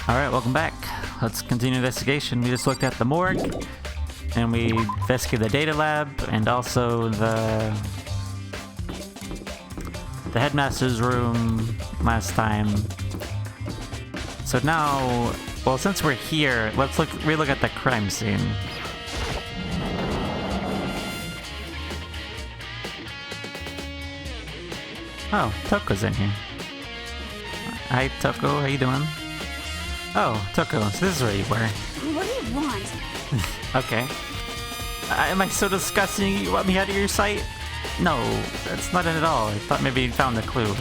Alright, welcome back. Let's continue investigation. We just looked at the morgue, and we investigated the data lab, and also the headmaster's room last time. So now, well, since we're here, let's relook at the crime scene. Oh, Toko's in here. Hi, Toko. How you doing? Oh, Toko. So this is where you were. What do you want? Okay. Am I so disgusting you want me out of your sight? No, that's not it at all. I thought maybe you found a clue.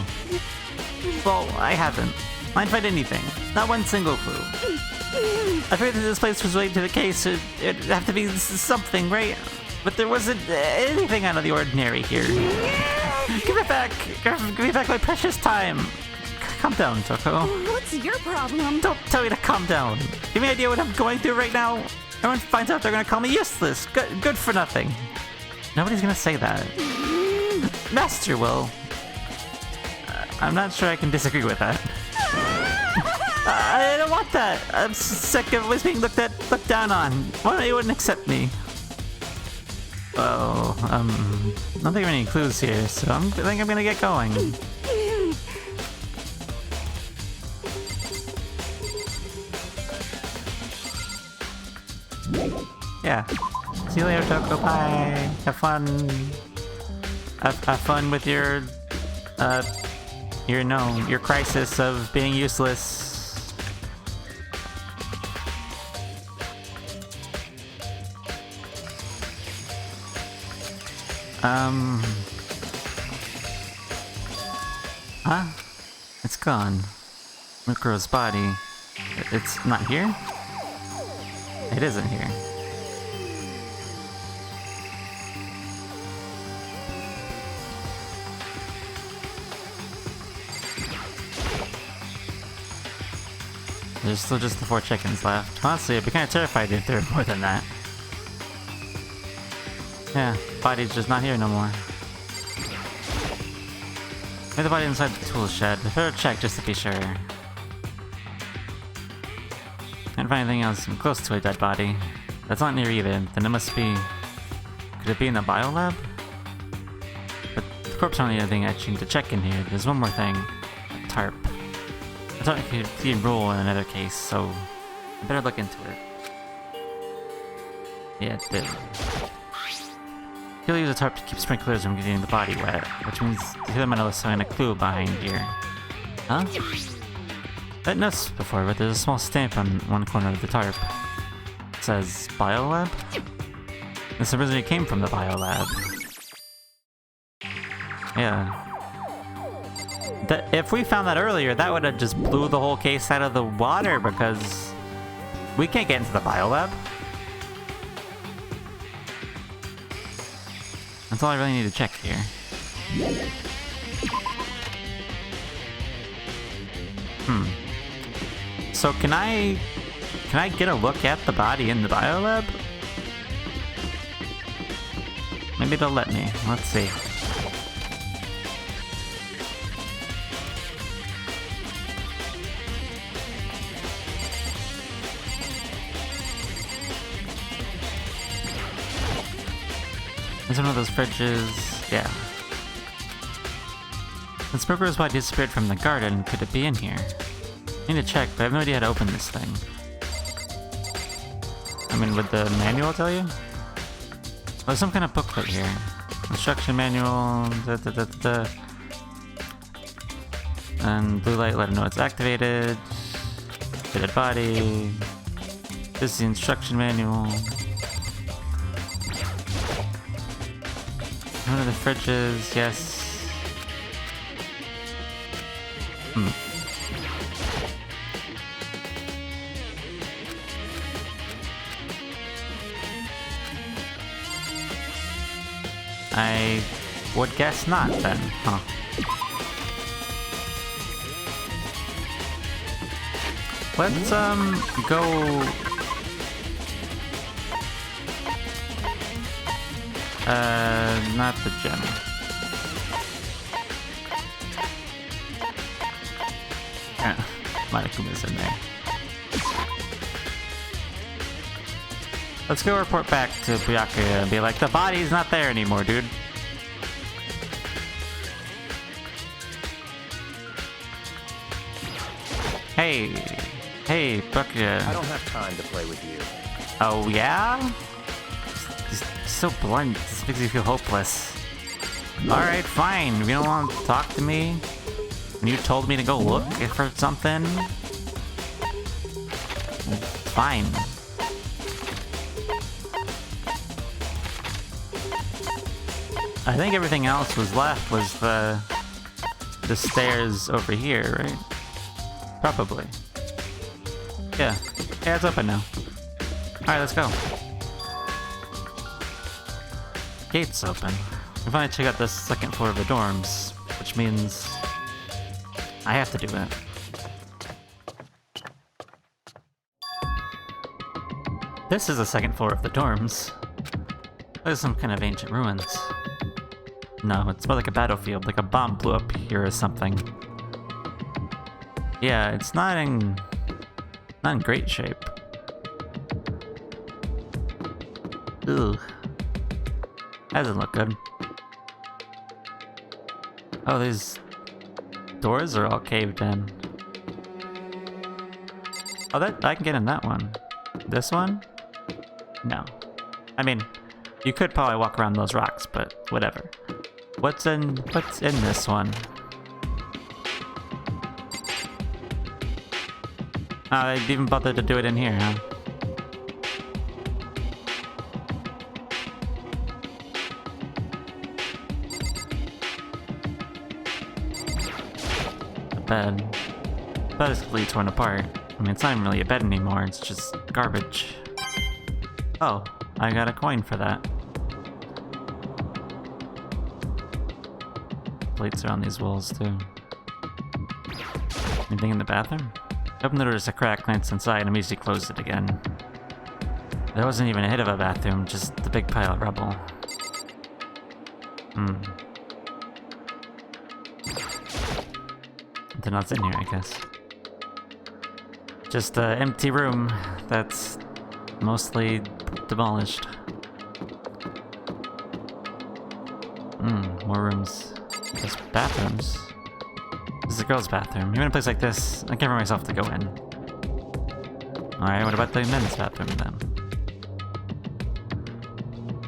Well, I haven't. Mind find anything. Not one single clue. I figured that this place was related to the case. It'd have to be something, right? But there wasn't anything out of the ordinary here. Give it back! Give me back my precious time! Calm down, Toko. What's your problem? Don't tell me to calm down. Give me an idea what I'm going through right now. Everyone finds out they're gonna call me useless. Good for nothing. Nobody's gonna say that. Master will. I'm not sure I can disagree with that. I don't want that. I'm sick of always being looked down on. Why don't you wouldn't accept me? Well, I don't think there are any clues here, so I think I'm gonna get going. Yeah. See you later, Toko. Bye. Have fun. Have fun with your crisis of being useless. Huh? It's gone. Mukuro's body. It's not here? It isn't here. There's still just the 4 chickens left. Honestly, I'd be kind of terrified if there were more than that. Yeah, body's just not here no more. Maybe the body inside the tool shed. I better check just to be sure. Can't find anything else close to a dead body. That's not near either, then it must be... Could it be in the biolab? But the corpse aren't the only thing I need to check in here. There's one more thing. A tarp. I thought it could be a rule in another case, so I better look into it. Yeah, it did. He'll use a tarp to keep sprinklers from getting the body wet, which means the other might also find a clue behind here. Huh? I've noticed before, but there's a small stamp on one corner of the tarp. It says Biolab? This originally came from the Biolab. Yeah. If we found that earlier, that would have just blew the whole case out of the water, because we can't get into the Biolab. That's all I really need to check here. So can I get a look at the body in the biolab? Maybe they'll let me. Let's see. Is one of those fridges? Yeah. The Smoker's body disappeared from the garden. Could it be in here? I need to check, but I have no idea how to open this thing. I mean, would the manual tell you? There's some kind of booklet here. Instruction manual. And blue light let him know it's activated. Dead body. This is the instruction manual. One of the fridges, yes. I would guess not then, huh? Let's go not the gem. Manakuma's in there. Let's go report back to Byakuya and be like, the body's not there anymore, dude. Hey, Byakuya. I don't have time to play with you. Oh, yeah? He's so blunt, this makes me feel hopeless. Alright, fine. If you don't want to talk to me, and you told me to go look for something, fine. I think everything else was left was the stairs over here, right? Probably. Yeah, it's open now. Alright, let's go. Gate's open. We finally check out the second floor of the dorms, which means I have to do it. This is the second floor of the dorms. There's some kind of ancient ruins. No, it's more like a battlefield, like a bomb blew up here or something. Yeah, it's not in great shape. Ugh. That doesn't look good. Oh, these doors are all caved in. Oh, I can get in that one. This one? No. I mean, you could probably walk around those rocks, but whatever. What's in this one? Oh, they even bothered to do it in here, huh? The bed. The bed is completely torn apart. I mean, it's not even really a bed anymore, it's just garbage. Oh, I got a coin for that. Plates are on these walls, too. Anything in the bathroom? Opened the door just a crack, glanced inside, and immediately closed it again. There wasn't even a hit of a bathroom, just the big pile of rubble. Nothing else in here, I guess. Just an empty room that's mostly demolished. More rooms. There's bathrooms. This is a girl's bathroom. Even in a place like this, I can't bring myself to go in. Alright, what about the men's bathroom then?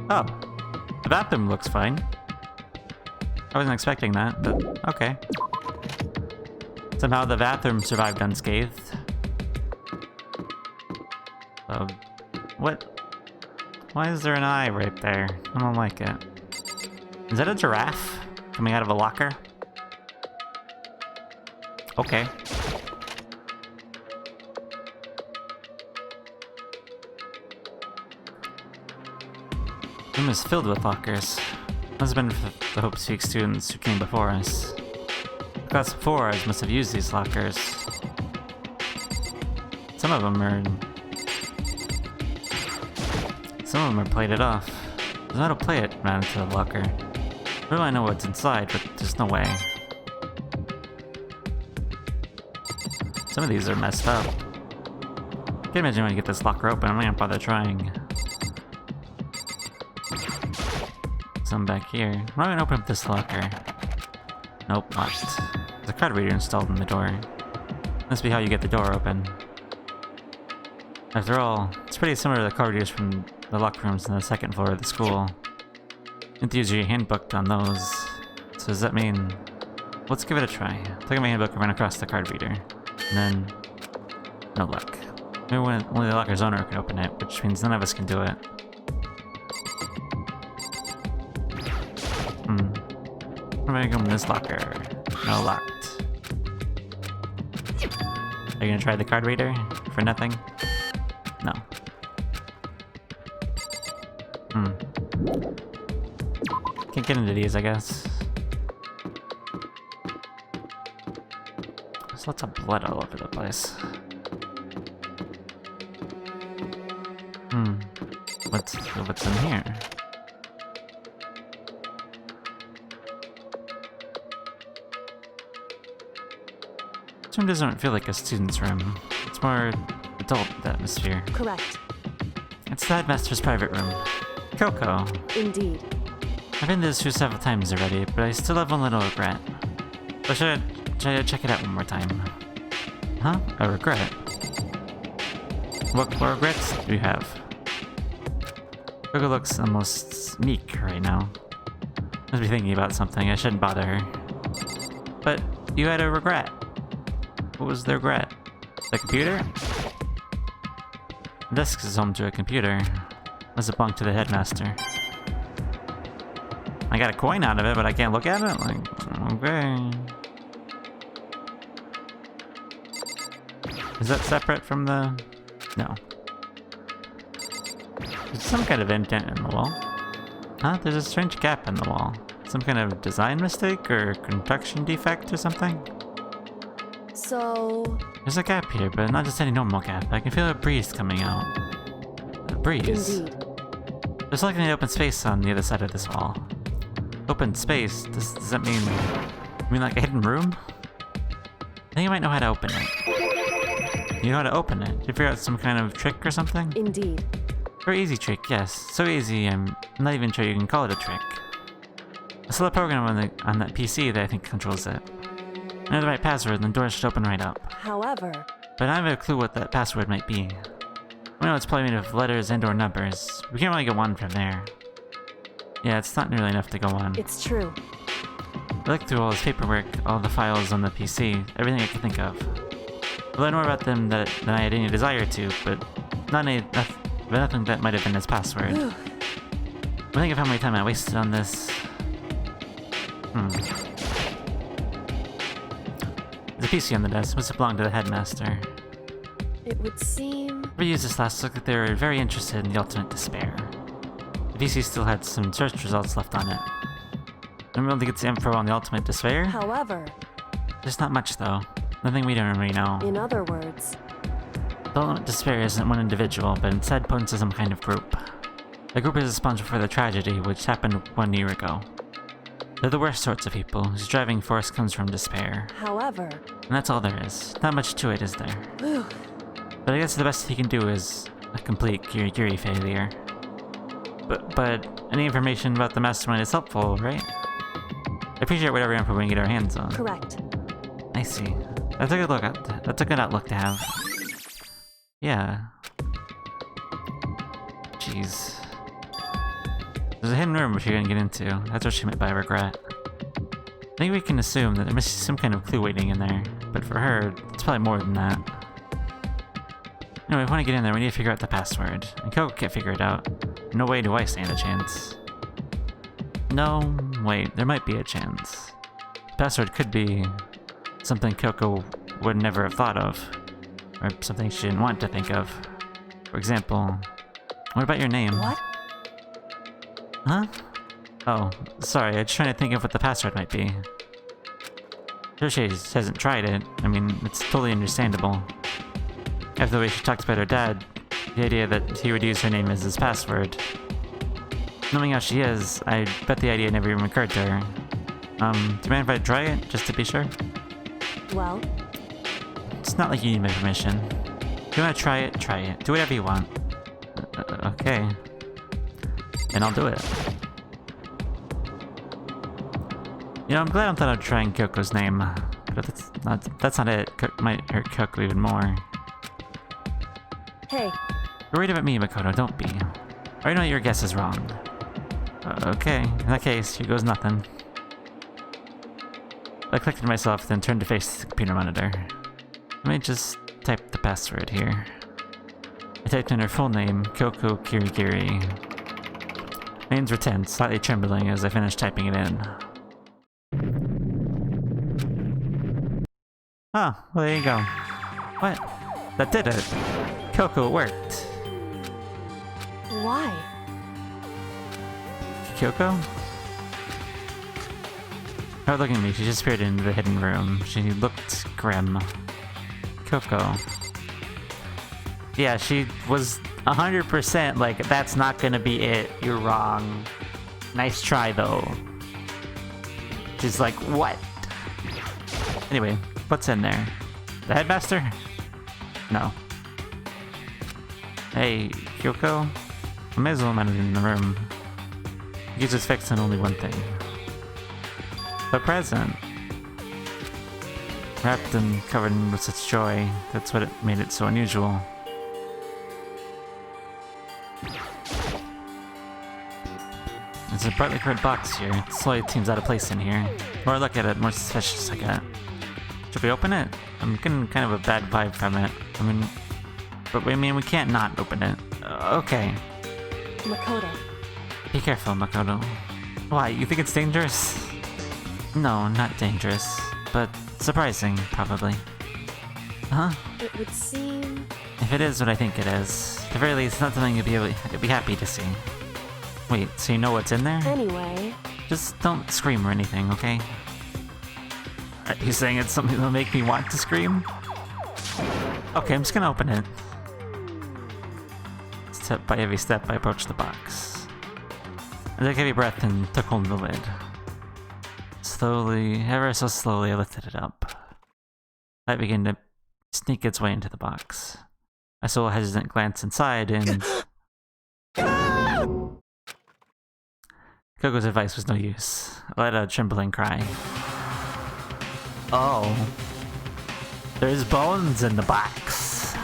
Oh. The bathroom looks fine. I wasn't expecting that, but okay. Somehow the bathroom survived unscathed. What? Why is there an eye right there? I don't like it. Is that a giraffe coming out of a locker? Okay. The room is filled with lockers. Must have been for the Hope Speak students who came before us. The class before us must have used these lockers. Some of them are plated off. There's no how to play it around into the locker. I really know what's inside, but there's no way. Some of these are messed up. Can't imagine when you get this locker open. I'm not gonna bother trying. Some back here. I'm not gonna open up this locker. Nope, locked. There's a card reader installed in the door. Must be how you get the door open. After all, it's pretty similar to the card readers from the locker rooms on the second floor of the school. You have to use your handbook on those. So does that mean... Let's give it a try. Take out my handbook and run across the card reader. And then... no luck. Maybe only the locker's owner can open it, which means none of us can do it. What am I gonna go in this locker? No, locked. Are you gonna try the card reader? For nothing? No. Can't get into these, I guess. There's lots of blood all over the place. What's in here? This room doesn't feel like a student's room. It's more adult atmosphere. Correct. It's the Headmaster's private room. Coco. Indeed. I've been to this room several times already, but I still have one little regret. Or should I check it out one more time? Huh? A regret? What regrets do you have? Coco looks almost meek right now. Must be thinking about something. I shouldn't bother her. But you had a regret. What was the regret? The computer? The desk is home to a computer. Does it belong to the Headmaster? I got a coin out of it, but I can't look at it? Like, okay. Is that separate from the... No. There's some kind of indent in the wall. Huh? There's a strange gap in the wall. Some kind of design mistake or construction defect or something? So... There's a gap here, but not just any normal gap. I can feel a breeze coming out. A breeze? Indeed. There's like an open space on the other side of this wall. Open space? Does that mean... You mean like a hidden room? I think you might know how to open it. You know how to open it? Did you figure out some kind of trick or something? Indeed. Very easy trick, yes. So easy, I'm not even sure you can call it a trick. I still have a program on that PC that I think controls it. I know the right password, and the door should open right up. However... But I don't have a clue what that password might be. I know it's probably made of letters and or numbers. We can't really go on from there. Yeah, it's not nearly enough to go on. It's true. I looked through all this paperwork, all the files on the PC, everything I could think of. I learned more about them than I had any desire to, but nothing that might have been his password. I think of how many time I wasted on this. There's a PC on the desk. Must have belonged to the Headmaster. It would seem... Whoever used this last look like they were very interested in the ultimate despair. The PC still had some search results left on it. I'm able to get some info on the ultimate despair. However... There's not much though. Nothing we don't really know. In other words... The ultimate despair isn't one individual, but instead points to some kind of group. The group is responsible for the tragedy which happened 1 year ago. They're the worst sorts of people whose driving force comes from despair. However... And that's all there is. Not much to it, is there? But I guess the best he can do is a complete Kiri failure. But any information about the mastermind is helpful, right? I appreciate whatever info we can get our hands on. Correct. I see. That's a good outlook to have. Yeah. Jeez. There's a hidden room which you're gonna get into. That's what she meant by regret. I think we can assume that there must be some kind of clue waiting in there, but for her, it's probably more than that. Anyway, if we want to get in there, we need to figure out the password. And Coco can't figure it out. No way do I stand a chance. No, wait, there might be a chance. The password could be something Coco would never have thought of. Or something she didn't want to think of. For example, what about your name? What? Huh? Oh, sorry, I'm just trying to think of what the password might be. Sure she hasn't tried it. I mean, it's totally understandable. After the way she talks about her dad, the idea that he would use her name as his password. Knowing how she is, I bet the idea never even occurred to her. Do you mind if I try it, just to be sure? Well... It's not like you need my permission. If you want to try it, try it. Do whatever you want. Okay. And I'll do it. You know, I'm glad I'm thought of trying Coco's name. But that's not it. Might hurt Coco even more. Hey. You're worried about me, Makoto, don't be. I already know your guess is wrong. Okay, in that case, here goes nothing. I clicked to myself, then turned to face the computer monitor. Let me just type the password here. I typed in her full name, Coco Kirigiri. My hands were tense, slightly trembling as I finished typing it in. Oh, well there you go. What? That did it! Coco, it worked! Why? Kyoko? Oh, look at me, she just appeared into the hidden room. She looked grim. Coco. Yeah, she was 100% like, that's not gonna be it, you're wrong. Nice try though. She's like, what? Anyway, what's in there? The Headmaster? No. Hey, Kyoko? I may as well manage in the room. He's just fixing only one thing. The present. Wrapped and covered in with such joy. That's what made it so unusual. There's a brightly colored box here. It slowly seems out of place in here. The more I look at it, the more suspicious I get. Should we open it? I'm getting kind of a bad vibe from it. I mean, we can't not open it. Okay. Makoto. Be careful, Makoto. Why, you think it's dangerous? No, not dangerous. But surprising, probably. Huh? It would seem... If it is what I think it is, at the very least, not something you'd be happy to see. Wait, so you know what's in there? Anyway... Just don't scream or anything, okay? Are you saying it's something that'll make me want to scream? Okay, I'm just gonna open it. Step by every step, I approached the box. I took a heavy breath and took hold of the lid. Slowly, ever so slowly, I lifted it up. Light began to sneak its way into the box. I stole a hesitant glance inside and... Koko's advice was no use. I let out a trembling cry. Oh. There's bones in the box.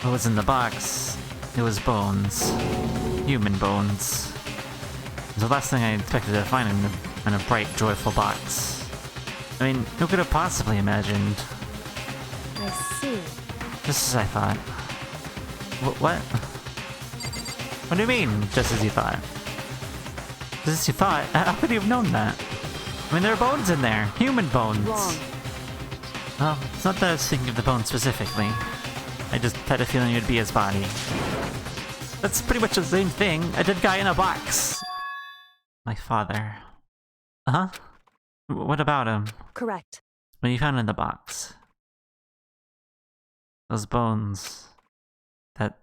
What was in the box? It was bones. Human bones. It was the last thing I expected to find in a bright, joyful box. I mean, who could have possibly imagined? I see. Just as I thought. What? What do you mean, just as you thought? Just as you thought? How could you have known that? I mean, there are bones in there. Human bones. Wrong. Well, it's not that I was thinking of the bones specifically. I just had a feeling you'd be his body. That's pretty much the same thing. A dead guy in a box. My father. Huh? What about him? Correct. What you found in the box? Those bones. That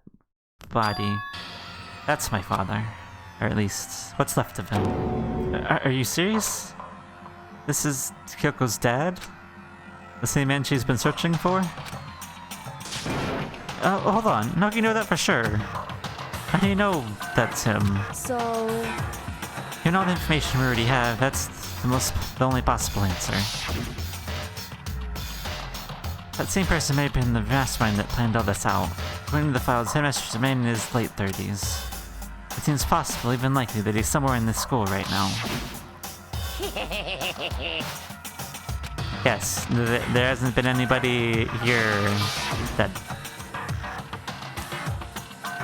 body. That's my father. Or at least, what's left of him. Are you serious? This is Kyoko's dad? The same man she's been searching for? Oh, hold on. How can you know that for sure? How do you know that's him? So... Given all the information we already have, that's the only possible answer. That same person may have been the mastermind that planned all this out. According to the files, Headmaster's man in his late 30s. It seems possible, even likely, that he's somewhere in this school right now. Yes, there hasn't been anybody here that...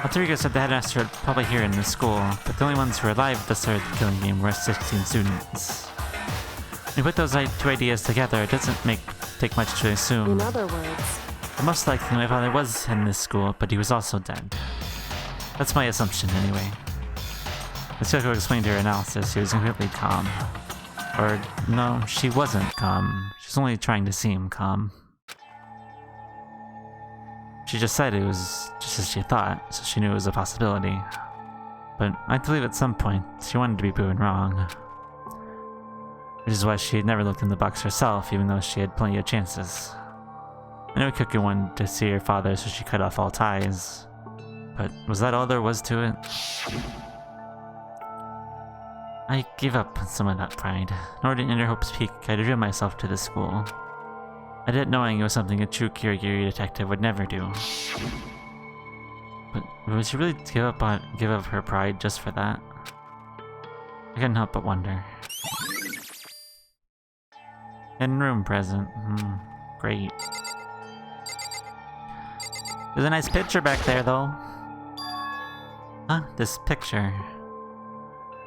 Alterigo said the Headmaster are probably here in this school, but the only ones who were alive at the start of the killing game were 16 students. When you put those two ideas together, it doesn't take much to assume. In other words... But most likely my father was in this school, but he was also dead. That's my assumption, anyway. As Kyoko explained her analysis, she was completely calm. Or, no, she wasn't calm. She was only trying to seem calm. She just said it was just as she thought, so she knew it was a possibility. But I believe at some point, she wanted to be proven wrong. Which is why she had never looked in the box herself, even though she had plenty of chances. I know Kyoko wanted to see her father, so she cut off all ties. But was that all there was to it? I gave up on some of that pride. In order to enter Hope's Peak, I revealed myself to the school. I did it knowing it was something a true Kirigiri detective would never do. But would she really give up her pride just for that? I couldn't help but wonder. Hidden room present. Great. There's a nice picture back there, though. Huh? This picture.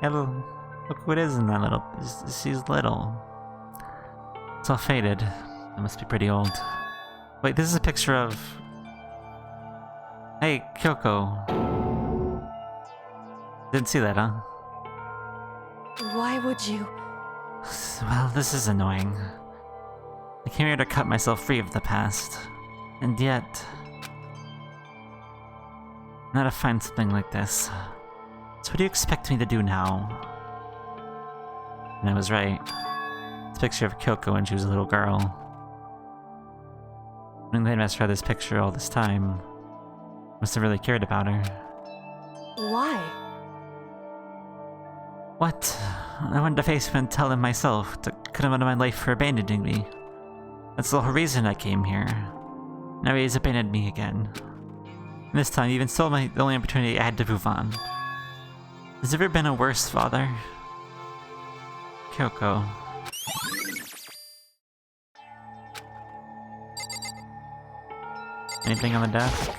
Yeah, look who it is in that little... She's little. It's all faded. It must be pretty old. Wait, this is a picture of... Hey, Kyoko. Didn't see that, huh? Why would you... Well, this is annoying. I came here to cut myself free of the past. And yet... Now to find something like this. So what do you expect me to do now? And I was right. It's a picture of Kyoko when she was a little girl. When the Headmaster had this picture all this time, Must have really cared about her. Why? What? I wanted to face him and tell him myself to cut him out of my life for abandoning me. That's the whole reason I came here. Now he's abandoned me again. And this time, he even stole the only opportunity I had to move on. Has there ever been a worse father? Kyoko. Anything on the desk?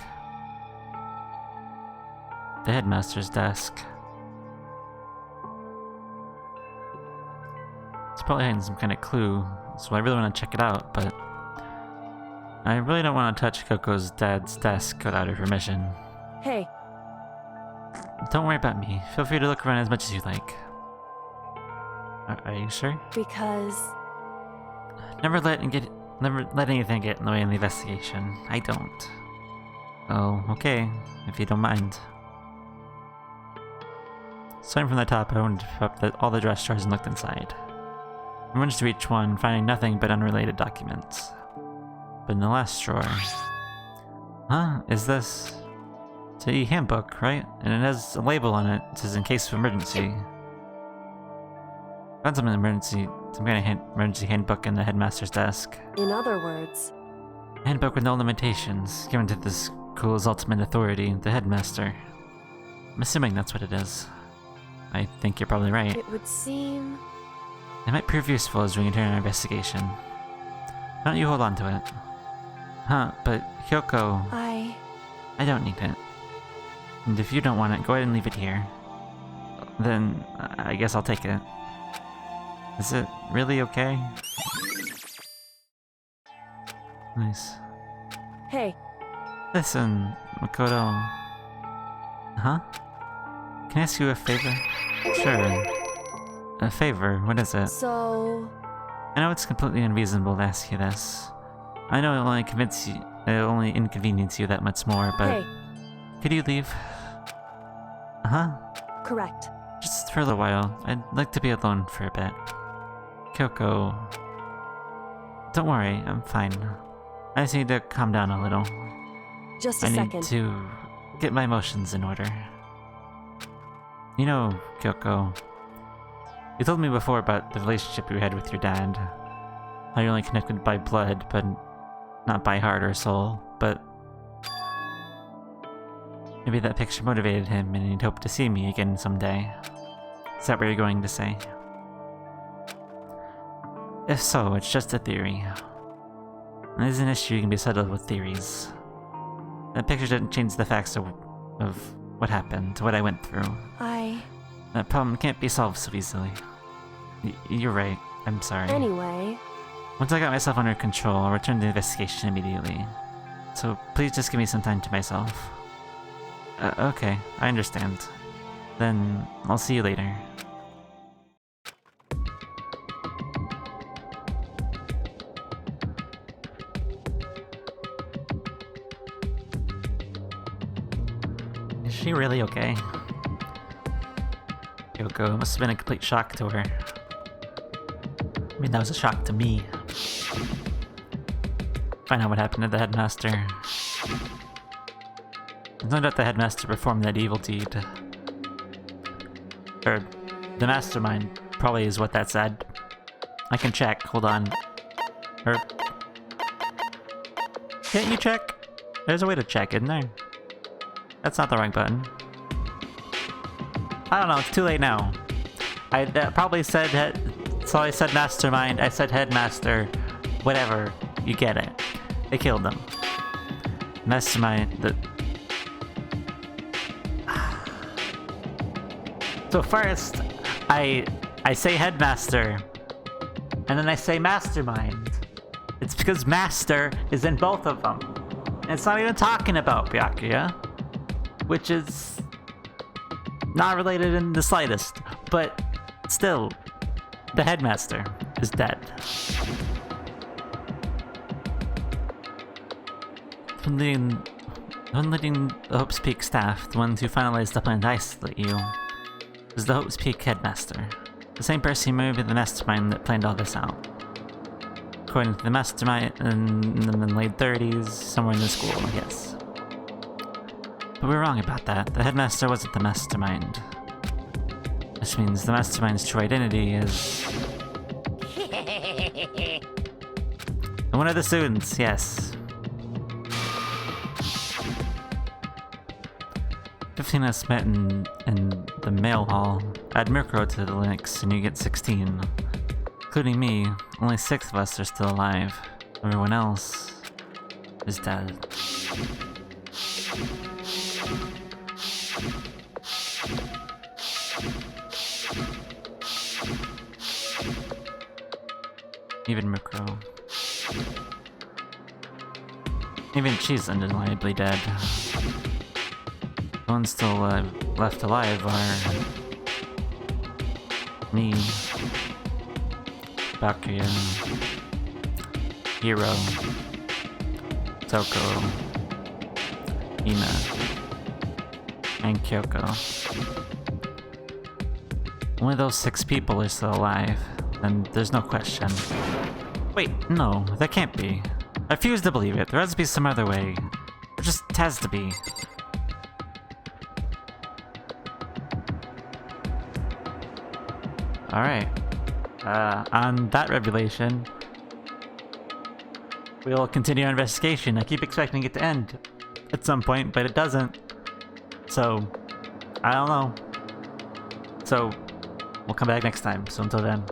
The headmaster's desk. It's probably hiding some kind of clue, so I really want to check it out, but I really don't want to touch Kyoko's dad's desk without her permission. Hey, Don't worry about me. Feel free to look around as much as you like. Are you sure? because... Never let anything get in the way of the investigation. I don't. Oh, okay, if you don't mind. Starting from the top, I wanted to pick up all the dress drawers and looked inside. I rummaged through each one, finding nothing but unrelated documents. But in the last drawer... Huh? Is this... It's a handbook, right? And it has a label on it. It says in case of emergency. Found some kind of emergency handbook in the headmaster's desk. In other words, Handbook with no limitations, given to the school's ultimate authority, the headmaster. I'm assuming that's what it is. I think you're probably right. it would seem... It might prove useful as we continue our investigation. Why don't you hold on to it? Huh, but Kyoko, I don't need it. And if you don't want it, go ahead and leave it here. Then, I guess I'll take it. Is it really okay? Nice. Hey, Listen, Makoto... Huh? Can I ask you a favor? Sure. A favor? What is it? so... I know it's completely unreasonable to ask you this. I know it'll only inconvenience you that much more, but... Hey, Could you leave? Huh? correct. Just for a little while. I'd like to be alone for a bit. Kyoko... Don't worry, I'm fine. I just need to calm down a little. Just a I need second. to get my emotions in order. You know, Kyoko, you told me before about the relationship you had with your dad. How you're only connected by blood, but not by heart or soul, but... Maybe that picture motivated him and he'd hope to see me again someday. Is that what you're going to say? If so, it's just a theory. And there's an issue can be settled with theories. That picture didn't change the facts of what happened, what I went through. That problem can't be solved so easily. You're right. I'm sorry. Anyway, Once I got myself under control, I'll return to the investigation immediately. So please just give me some time to myself. Okay, I understand. Then I'll see you later. Is she really okay? Kyoko, it must have been a complete shock to her. I mean, that was a shock to me. Find out what happened to the headmaster. There's no doubt the headmaster performed that evil deed. Or, the mastermind probably is what that said. I can check, hold on. Or... Can't you check? There's a way to check, isn't there? That's not the right button. I don't know, it's too late now. I probably said so I said mastermind, I said headmaster, whatever, you get it. They killed them. Mastermind, So first, I say headmaster, and then I say mastermind. It's because master is in both of them. And it's not even talking about Byakuya, which is not related in the slightest, but still, the headmaster is dead. When leading the Hope's Peak staff, the ones who finalized the plan to isolate you, was the Hope's Peak headmaster. The same person who may be the mastermind that planned all this out. According to the mastermind, in the late 30s, somewhere in the school, yes. But we were wrong about that. The Headmaster wasn't the mastermind. Which means the mastermind's true identity is... one of the students, yes. 15 of us met in the mail hall. Add Micro to the Linux and you get 16. Including me, only 6 of us are still alive. Everyone else is dead. Even Micro. Even she's undeniably dead. The ones still left alive are me, Bakuya, Hiro, Toko, Ina, and Kyoko. Only those 6 people are still alive, and there's no question. Wait, no, that can't be. I refuse to believe it. There has to be some other way. There just has to be. Alright. On that revelation, we'll continue our investigation. I keep expecting it to end at some point, but it doesn't. So, I don't know. So, we'll come back next time. So until then.